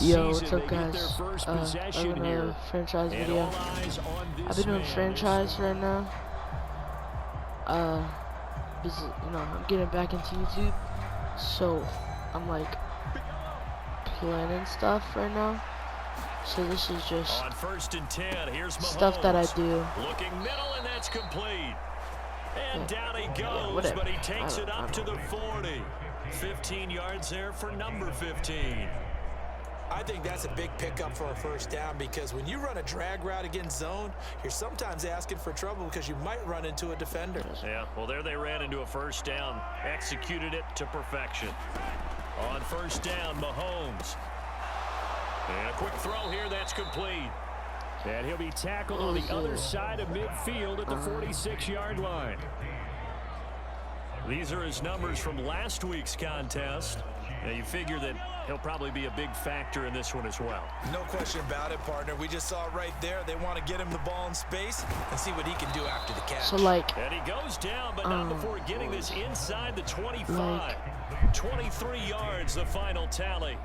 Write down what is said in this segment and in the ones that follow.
Yo, what's up guys? I'm in a franchise video. I've been doing franchise right now. Because, I'm getting back into YouTube. So, I'm like planning stuff right now. So this is just on 1st and 10, here's stuff that I do. Looking middle, and that's complete. And down he goes, but he takes it up to the 40. 15 yards there for number 15. I think that's a big pickup for a first down, because when you run a drag route against zone, you're sometimes asking for trouble because you might run into a defender. Yeah, well, there they ran into a first down, executed it to perfection. On 1st down, Mahomes. And a quick throw here, that's complete. And he'll be tackled on the other side of midfield at the 46-yard line. These are his numbers from last week's contest. Now you figure that he'll probably be a big factor in this one as well. No question about it, partner. We just saw right there. They want to get him the ball in space and see what he can do after the catch. So like, and he goes down, but not before getting this inside the 25. 23 yards, the final tally.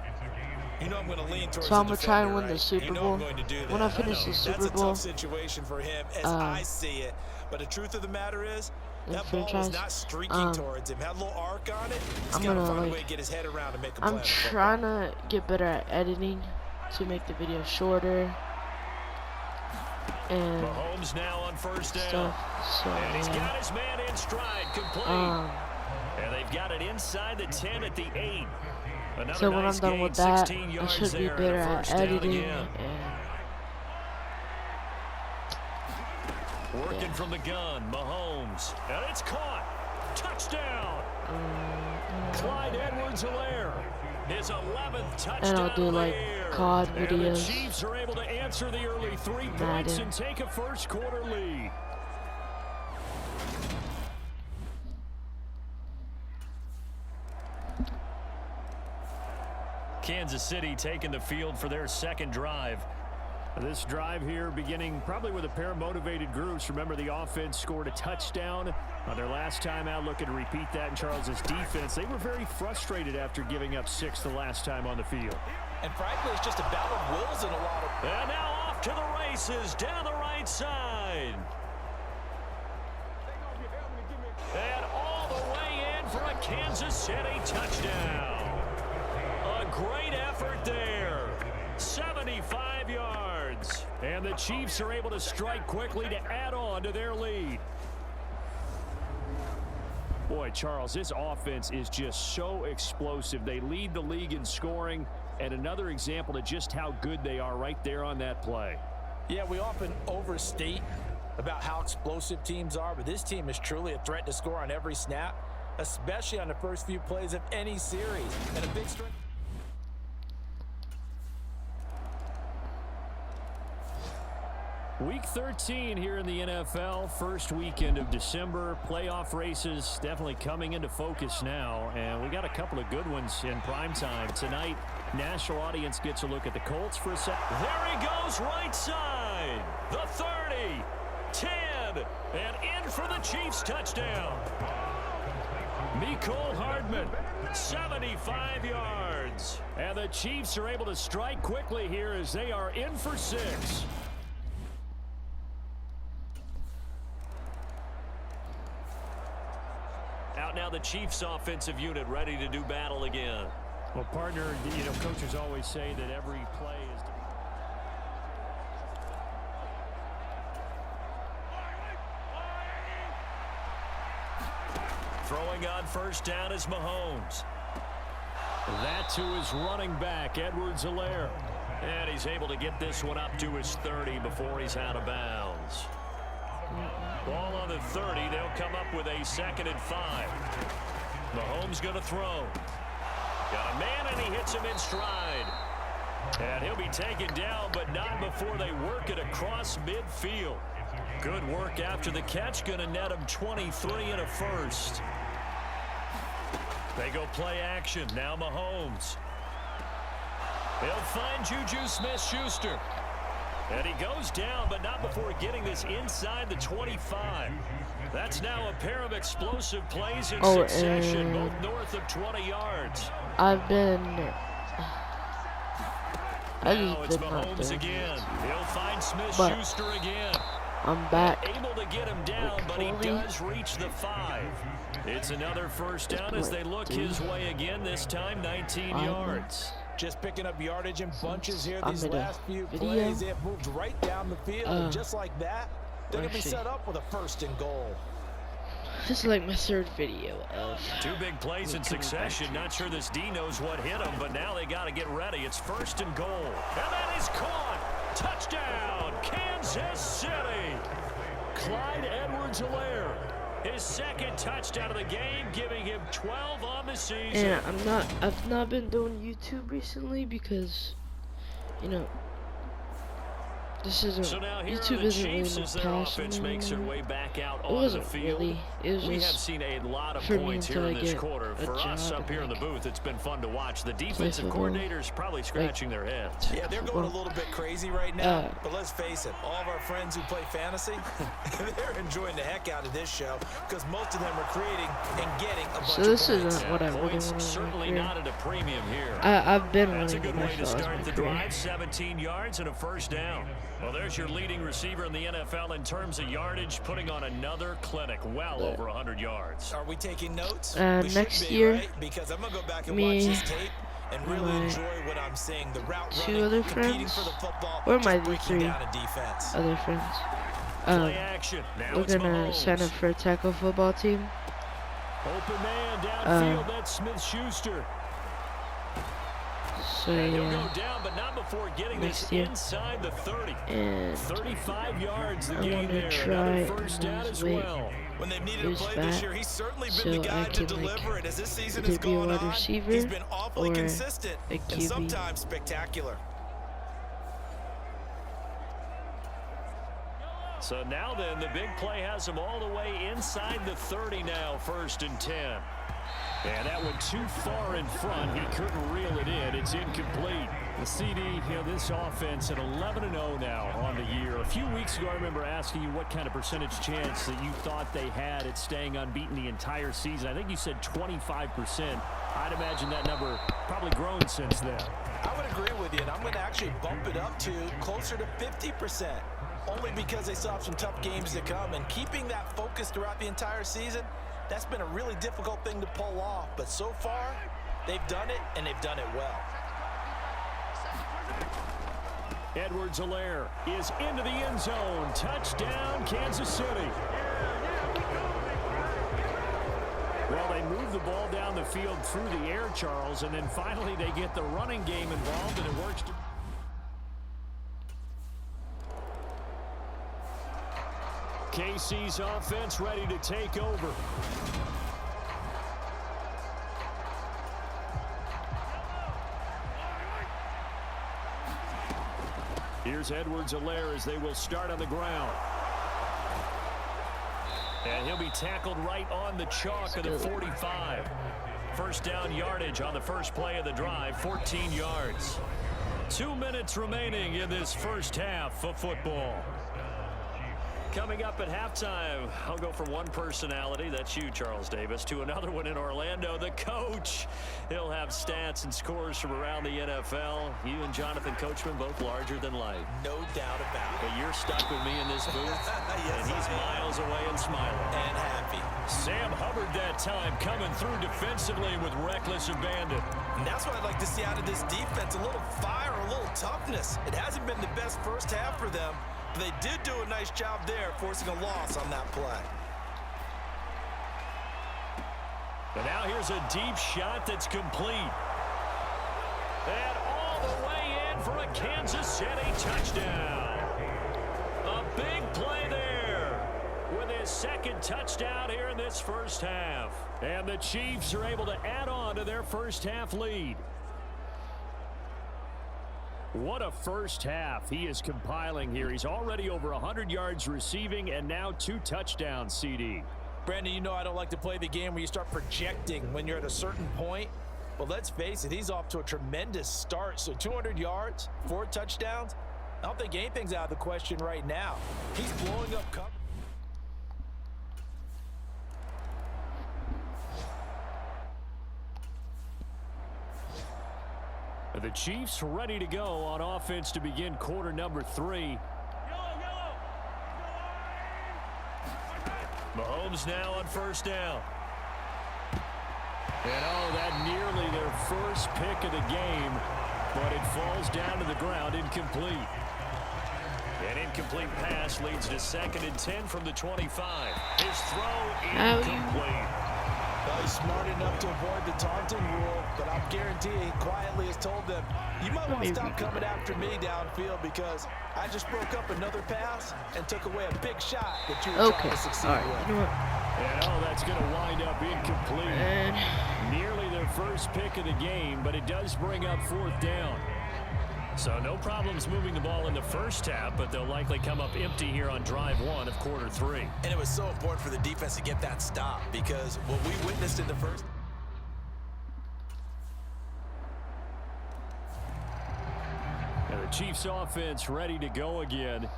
You know I'm going to lean towards so I'm going to try and win right? the Super Bowl. When I finish the Super That's Bowl. a tough situation for him as I see it. But the truth of the matter is, that ball was not streaking towards him. Had a little arc on it. He's got to find a way to get his head around and make a play. I'm trying to get better at editing to make the video shorter. And Mahomes now on 1st down. Stuff. So, and he's got his man in stride, complete. And they've got it inside the 10 at the 8. Another so when nice I'm done gain, with that, 16 I yards should be there, better at editing and working from the gun, Mahomes, and it's caught. Touchdown. Clyde Edwards-Helaire, his 11th touchdown. And I'll do like COD videos. And the Chiefs are able to answer the early 3 points Madden. and take a first quarter lead. Kansas City taking the field for their second drive. This drive here beginning probably with a pair of motivated groups. Remember, the offense scored a touchdown on their last time out, looking to repeat that in Charles's defense. They were very frustrated after giving up 6 the last time on the field. And frankly, it's just a battle of wills in a lot of... And now off to the races down the right side. And all the way in for a Kansas City touchdown. A great effort there. 75 yards. And the Chiefs are able to strike quickly to add on to their lead. Boy, Charles, this offense is just so explosive. They lead the league in scoring, and another example of just how good they are right there on that play. Yeah, we often overstate about how explosive teams are, but this team is truly a threat to score on every snap, especially on the first few plays of any series. And a big strength. Week 13 here in the NFL, first weekend of December. Playoff races definitely coming into focus now, and we got a couple of good ones in prime time. Tonight, national audience gets a look at the Colts for a second. There he goes, right side. The 30, 10, and in for the Chiefs touchdown. Mecole Hardman, 75 yards. And the Chiefs are able to strike quickly here as they are in for 6. Out now the Chiefs offensive unit ready to do battle again. Well, partner, coaches always say that every play is... Throwing on 1st down is Mahomes. That to his running back, Edwards-Helaire. And he's able to get this one up to his 30 before he's out of bounds. Ball on the 30. They'll come up with a 2nd and 5. Mahomes going to throw. Got a man, and he hits him in stride. And he'll be taken down, but not before they work it across midfield. Good work after the catch. Going to net him 23 and a first. They go play action. Now Mahomes. They'll find Juju Smith-Schuster. And he goes down, but not before getting this inside the 25. That's now a pair of explosive plays in succession, both north of 20 yards. I've been I Now just it's been not Mahomes doing again. YouTube. He'll find But Smith-Schuster again. I'm back. Able to get him down, but he does reach the 5. It's another first down as they look his way again, this time 19 yards. Just picking up yardage in bunches here. I These made a last few video. plays, they have moved right down the field. And just like that, they're going to be actually, set up with a 1st and goal. This is like my 3rd video of 2 big plays in succession. Not sure this D knows what hit him, but now they got to get ready. It's 1st and goal. And that is caught. Touchdown, Kansas City. Clyde Edwards-Helaire. His 2nd touchdown of the game, giving him 12 on the season. And I've not been doing YouTube recently because, you know, this isn't, so now here YouTube are the isn't really Chiefs my as their passion offense makes their anymore. way back out It onto the wasn't field. really. It was We have just seen a lot of for me points here until in I this get quarter. a For us job up here in the and booth, it's been fun to watch. The defensive football. coordinators probably scratching their heads. Yeah, they're going a little bit crazy right now. But let's face it, all of our friends who play fantasy, they're enjoying the heck out of this show because most of them are creating and getting a bunch So of this points. isn't what I really Points want to certainly do. not at a premium here. I've been That's a winning good my way to shows start my the career. drive. 17 yards and a 1st down. Well, there's your leading receiver in the NFL in terms of yardage, putting on another clinic, well over 100 yards. Are we taking notes? We next should be, year, right? Because I'm going to go back and me, watch this tape and really my enjoy what I'm seeing. The route 2 running, other competing friends, for the football, or just my breaking 3 down a defense. other friends. Play action. Now We're it's gonna Mahomes. sign up for a tackle football team. Open man downfield. That's Smith-Schuster. So And he'll yeah, go down, but not before getting next this year. inside the 30. And 35 yards the I gain want to there. try Another 1st and down lose as weight. well. When they've needed to Lose play this fat, year, he's certainly so been the guy I to can, deliver. like, And as this season either is be a going wide on, receiver he's been awfully or consistent a and QB. sometimes spectacular. So now then, the big play has him all the way inside the 30 now, 1st and 10. And that went too far in front. He couldn't reel it in. It's incomplete. The CD, this offense at 11-0 now on the year. A few weeks ago, I remember asking you what kind of percentage chance that you thought they had at staying unbeaten the entire season. I think you said 25%. I'd imagine that number probably grown since then. I would agree with you, and I'm going to actually bump it up to closer to 50%. Only because they still have some tough games to come. And keeping that focus throughout the entire season, that's been a really difficult thing to pull off. But so far, they've done it, and they've done it well. Edwards-Helaire is into the end zone. Touchdown, Kansas City. Well, they move the ball down the field through the air, Charles, and then finally they get the running game involved, and it works. KC's offense ready to take over. Here's Edwards-Helaire as they will start on the ground. And he'll be tackled right on the chalk of the 45. 1st down yardage on the first play of the drive, 14 yards. 2 minutes remaining in this 1st half of football. Coming up at halftime, I'll go from one personality, that's you, Charles Davis, to another one in Orlando, the coach. He'll have stats and scores from around the NFL. You and Jonathan Coachman both larger than life. No doubt about it. But you're stuck with me in this booth, Yes, and he's miles away and smiling. And happy. Sam Hubbard that time coming through defensively with reckless abandon. And that's what I'd like to see out of this defense, a little fire, a little toughness. It hasn't been the best 1st half for them. They did do a nice job there, forcing a loss on that play. And now here's a deep shot that's complete. And all the way in for a Kansas City touchdown. A big play there with his 2nd touchdown here in this 1st half. And the Chiefs are able to add on to their 1st half lead. What a 1st half he is compiling here. He's already over 100 yards receiving and now 2 touchdowns, CD. Brandon, you know I don't like to play the game where you start projecting when you're at a certain point. But let's face it, he's off to a tremendous start. So 200 yards, 4 touchdowns. I don't think anything's out of the question right now. He's blowing up coverage. The Chiefs ready to go on offense to begin quarter number 3. Mahomes now on first down. And that nearly their first pick of the game, but it falls down to the ground incomplete. An incomplete pass leads to 2nd and 10 from the 25. His throw incomplete. Well, he's smart enough to avoid the taunting rule, but I'm guaranteeing he quietly has told them, you might want to stop coming after me downfield because I just broke up another pass and took away a big shot that you were trying to succeed with. You know what? And that's going to wind up incomplete. Nearly their first pick of the game, but it does bring up 4th down. So no problems moving the ball in the first half, but they'll likely come up empty here on drive 1 of quarter 3. And it was so important for the defense to get that stop because what we witnessed in the first. And the Chiefs offense ready to go again.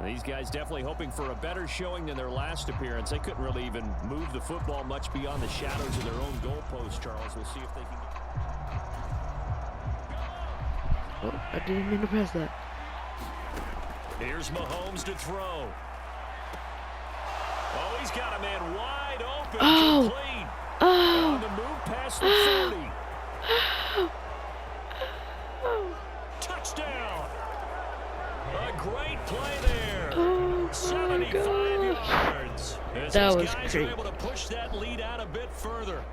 These guys definitely hoping for a better showing than their last appearance. They couldn't really even move the football much beyond the shadows of their own goalpost, Charles. We'll see if they can. Oh, I didn't mean to press that. Here's Mahomes to throw. Oh, he's got a man wide open. Complete. On the move past the 40. Touchdown. A great play there. 75 yards. That was guys great. are able to push that lead out a bit further.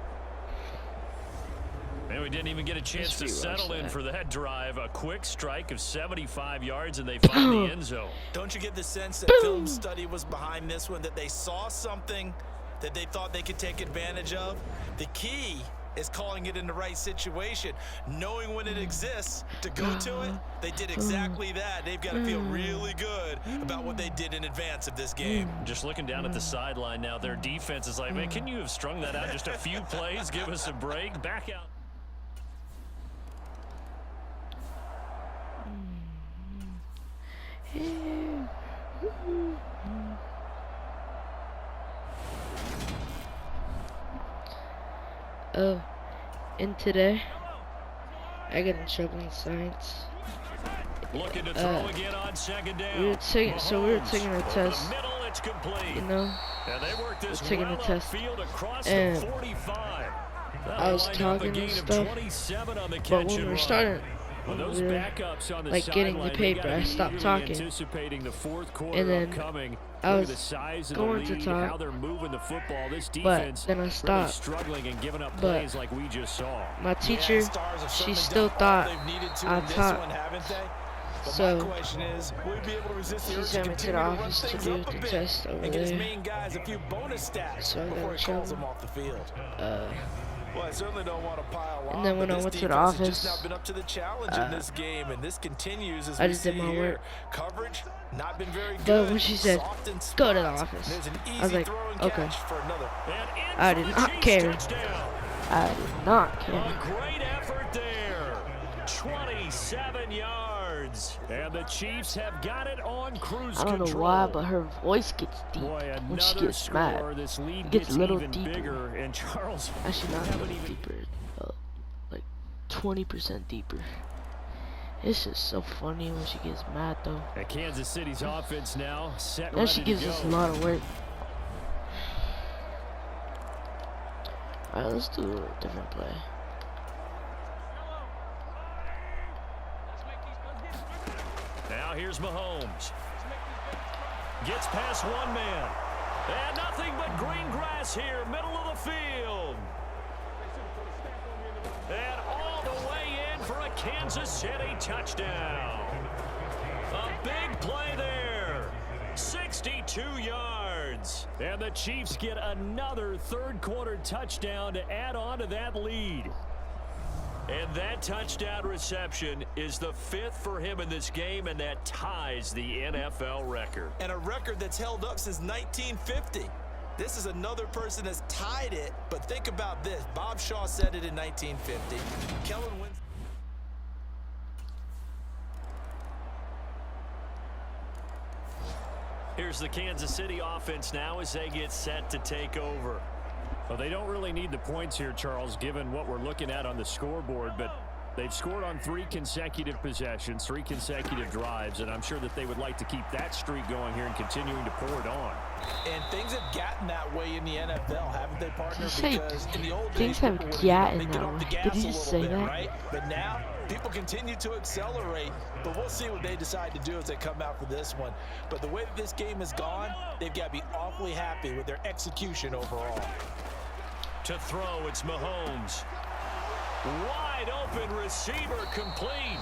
And we didn't even get a chance to settle in for that drive. A quick strike of 75 yards, and they find the end zone. Don't you get the sense that film study was behind this one, that they saw something that they thought they could take advantage of? The key is calling it in the right situation, knowing when it exists to go to it. They did exactly that. They've got to feel really good about what they did in advance of this game. Just looking down at the sideline now, their defense is like, man, can you have strung that out just a few plays? Give us a break. Back out. Oh, and today I got in trouble in science. Looking to throw again on 2nd down. We were taking a test. Middle, it's complete. You know, And they work this taking a test, and and I was talking and stuff. But when we were starting, when we were like getting the paper, I stopped talking, and then I was going to talk, but then I stopped. Struggling and giving up But plays like we just saw. my teacher, she still thought I taught. So she sent me to the office to do the test over there. So I got in trouble. Well, I certainly don't want to pile on, And then when I went to the office, not been up to the challenge in this game, and this continues as I we just see did my here. work. Coverage not been very good. But when she said, go to the office, There's an I was easy like, throw and okay. catch for another. I did not care. I did not care. A great effort there. 27 yards. And the Chiefs have got it on cruise I don't know control. why, but her voice gets deep Boy, when she gets mad. This lead It gets a little even deeper. bigger, and Charles Actually, not a little deeper. Like 20% deeper. It's just so funny when she gets mad, though. at Kansas City's offense now set. Then she gives us a lot of work. Alright, let's do a different play. Now here's Mahomes. Gets past one man. And nothing but green grass here, middle of the field. And all the way in for a Kansas City touchdown. A big play there. 62 yards. And the Chiefs get another third-quarter touchdown to add on to that lead. And that touchdown reception is the 5th for him in this game, and that ties the NFL record. And a record that's held up since 1950. This is another person that's tied it, but think about this. Bob Shaw said it in 1950. Kellen wins. Here's the Kansas City offense now as they get set to take over. Well, they don't really need the points here, Charles, given what we're looking at on the scoreboard, but They've scored on 3 consecutive possessions, 3 consecutive drives, and I'm sure that they would like to keep that streak going here and continuing to pour it on. And things have gotten that way in the NFL, haven't they, partner? Because in the old things days, have people would gotten get that off the way. gas Did he a just little say bit, that? right? But now, people continue to accelerate, but we'll see what they decide to do as they come out for this one. But the way that this game has gone, they've got to be awfully happy with their execution overall. To throw, it's Mahomes. Wide open receiver complete.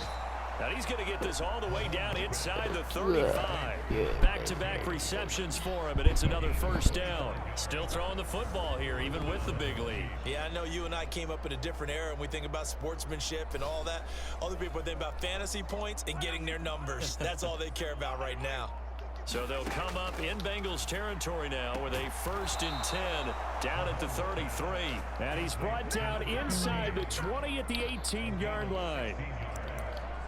Now he's going to get this all the way down inside the 35. Back-to-back receptions for him, and it's another first down. Still throwing the football here, even with the big lead. Yeah, I know you and I came up in a different era, and we think about sportsmanship and all that. Other people think about fantasy points and getting their numbers. That's all they care about right now. So they'll come up in Bengals territory now with a 1st and 10 down at the 33. And he's brought down inside the 20 at the 18-yard line.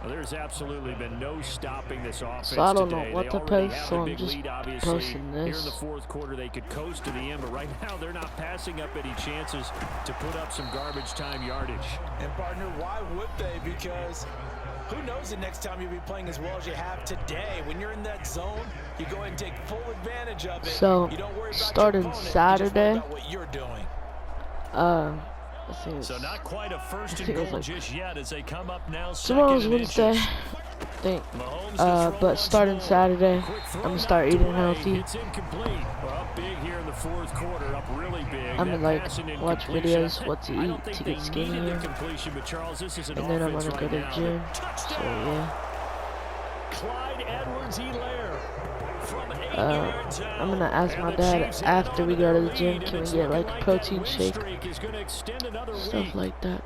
Well, there's absolutely been no stopping this offense So I don't today. know what They to already post, have so a I'm big just lead, obviously. posting Here in this. the 4th quarter, they could coast to the end, but right now they're not passing up any chances to put up some garbage time yardage. And, partner, why would they? Because who knows the next time you'll be playing as well as you have today. When you're in that zone, you go ahead and take full advantage of it. So, you don't worry about starting your opponent, Saturday, you just worry about what you're doing. I think So not quite a 1st and think goal it's like just yet as they come up now. tomorrow's 2nd and Wednesday, inches. I think. Mahomes to throw But once starting more. Saturday, Quick throw I'm gonna knocked start eating away. healthy. It's incomplete. We're up big here in the 4th quarter, up really big. I'm gonna That like pass and watch incompletion. videos what to I don't eat think to they get needed the skinnier, completion, but Charles, this is an and then I'm offense gonna go right to the now. gym. Touchdown. So yeah. Clyde Edwards-Helaire from 8 I'm yards out. gonna ask And my the dad Chiefs after head we on go to their the gym, lead, can and we it's get looking like a that protein win shake, streak is gonna extend another stuff week. like that.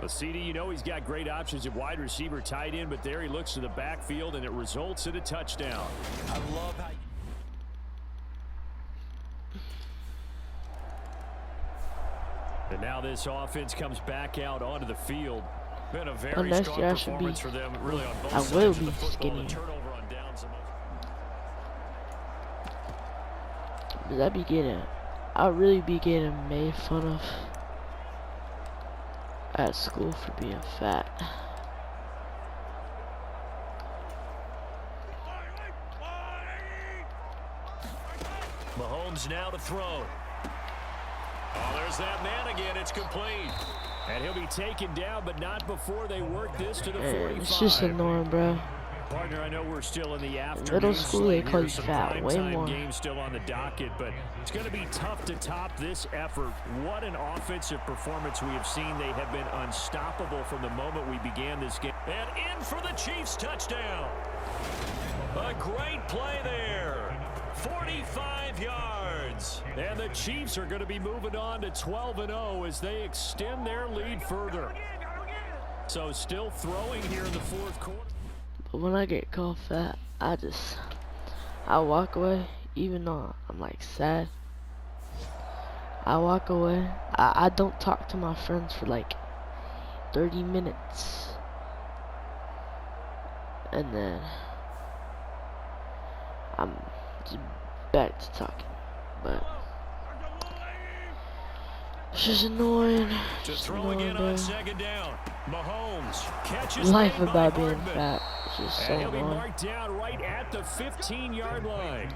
But CD, you know he's got great options at wide receiver, tight end, but there he looks to the backfield, and it results in a touchdown. I love how And now this offense comes back out onto the field. Been a very next strong year I should performance be- for them, really on both I sides will of the be football. skinnier. The turnover on downs. Cause I'll really be getting made fun of at school for being fat. Mahomes now to throw. Oh, there's that man again. It's complete. And he'll be taken down, but not before they work this to the 45. It's just annoying, bro. Partner, I know we're still in the afternoon. Middle school, they slate call here, you some fat way primetime more. games still on the docket, but it's going to be tough to top this effort. What an offensive performance we have seen. They have been unstoppable from the moment we began this game. And in for the Chiefs touchdown. A great play there. 45 yards. And the Chiefs are going to be moving on to 12-0 as they extend their lead further. So still throwing here in the 4th quarter. But when I get called fat, I walk away, even though I'm like sad. I walk away. I don't talk to my friends for like 30 minutes. And then I'm just back to talking. But it's just annoying. To Just throw annoying, again bro. on 2nd down. Mahomes catches Life made by about being Hardman. fat. It's just so And he'll be annoying. marked down right at the 15-yard line.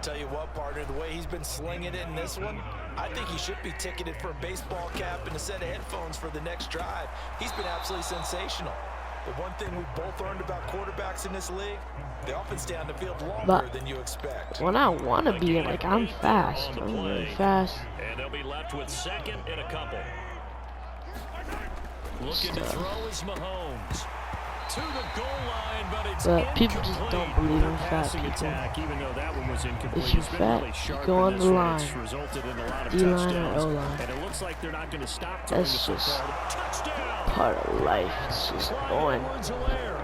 Tell you what, partner, the way he's been slinging it in this one, I think he should be ticketed for a baseball cap and a set of headphones for the next drive. He's been absolutely sensational. The one thing we've both learned about quarterbacks in this league, they often stay on the field longer But than you expect. when I want to be, like, I'm fast. I'm really fast. And they'll be left with 2nd and a couple. Looking to throw is Mahomes. To the goal line, but it's But people just incomplete don't believe with in a fat passing people. attack, even though that one was incomplete. If you're It's been fat, really you sharp go in on this the one. line. It's resulted in a lot of D-line or touchdowns. O-line. And it looks like they're not going to stop throwing the That's just football. Touchdown! part of life. It's just Clyde annoying. Edwards-Helaire.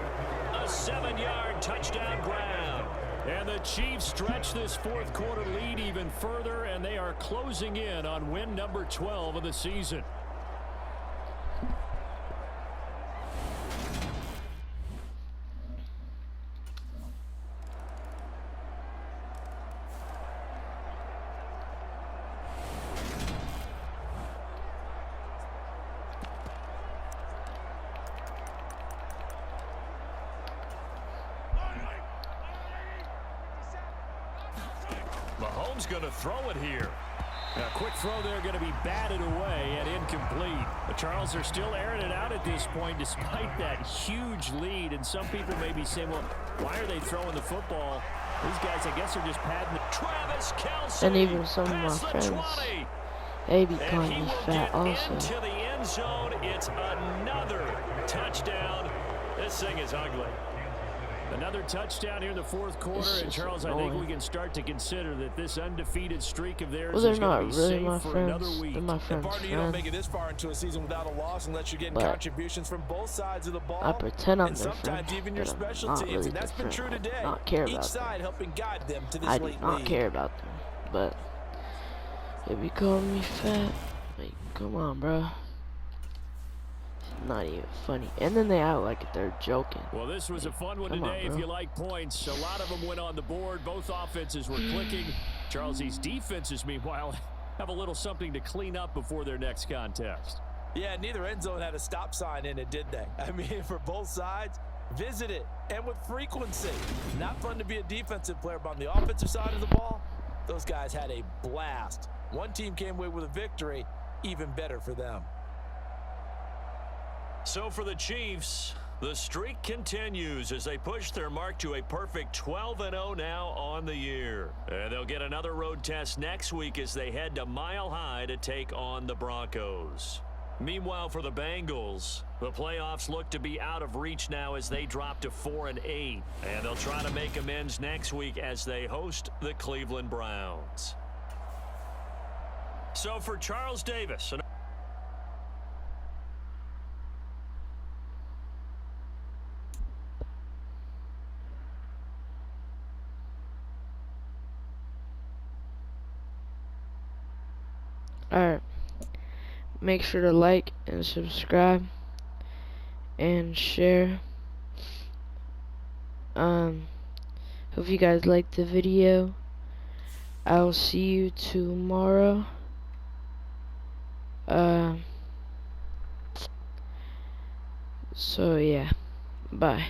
A 7-yard touchdown grab. And the Chiefs stretch this 4th quarter lead even further, and they are closing in on win number 12 of the season. Mahomes going to throw it here. A quick throw there going to be batted away and incomplete. The Charles are still airing it out at this point despite that huge lead. And some people may be saying, well, why are they throwing the football? These guys, I guess, are just padding the Travis Kelce. And even some of my friends, they be calling me fat also. Into the end zone. It's another touchdown. This thing is ugly. Another touchdown here in the fourth quarter, and Charles, I think we can start to consider that this undefeated streak of theirs is going to be safe for another week. They're my friends. You don't make it this far into a season without a loss unless you're getting contributions from both sides of the ball. I pretend I'm their friend, sometimes even your special teams, really and that's been true today. I not care about Each side helping guide them to this I late do not lead. care about them, but they be calling me fat. Like, come on, bro. Not even funny. And then they act like they're joking. Well, this was a fun one today if you like points. A lot of them went on the board. Both offenses were clicking. Charles, these defenses, meanwhile, have a little something to clean up before their next contest. Yeah, neither end zone had a stop sign in it, did they? I mean, for both sides, visit it, and with frequency. Not fun to be a defensive player, but on the offensive side of the ball, those guys had a blast. One team came away with a victory, even better for them. So for the Chiefs, the streak continues as they push their mark to a perfect 12-0 now on the year. And they'll get another road test next week as they head to Mile High to take on the Broncos. Meanwhile, for the Bengals, the playoffs look to be out of reach now as they drop to 4-8. And they'll try to make amends next week as they host the Cleveland Browns. So for Charles Davis, Alright, make sure to like and subscribe and share. Hope you guys liked the video. I'll see you tomorrow. So yeah, bye.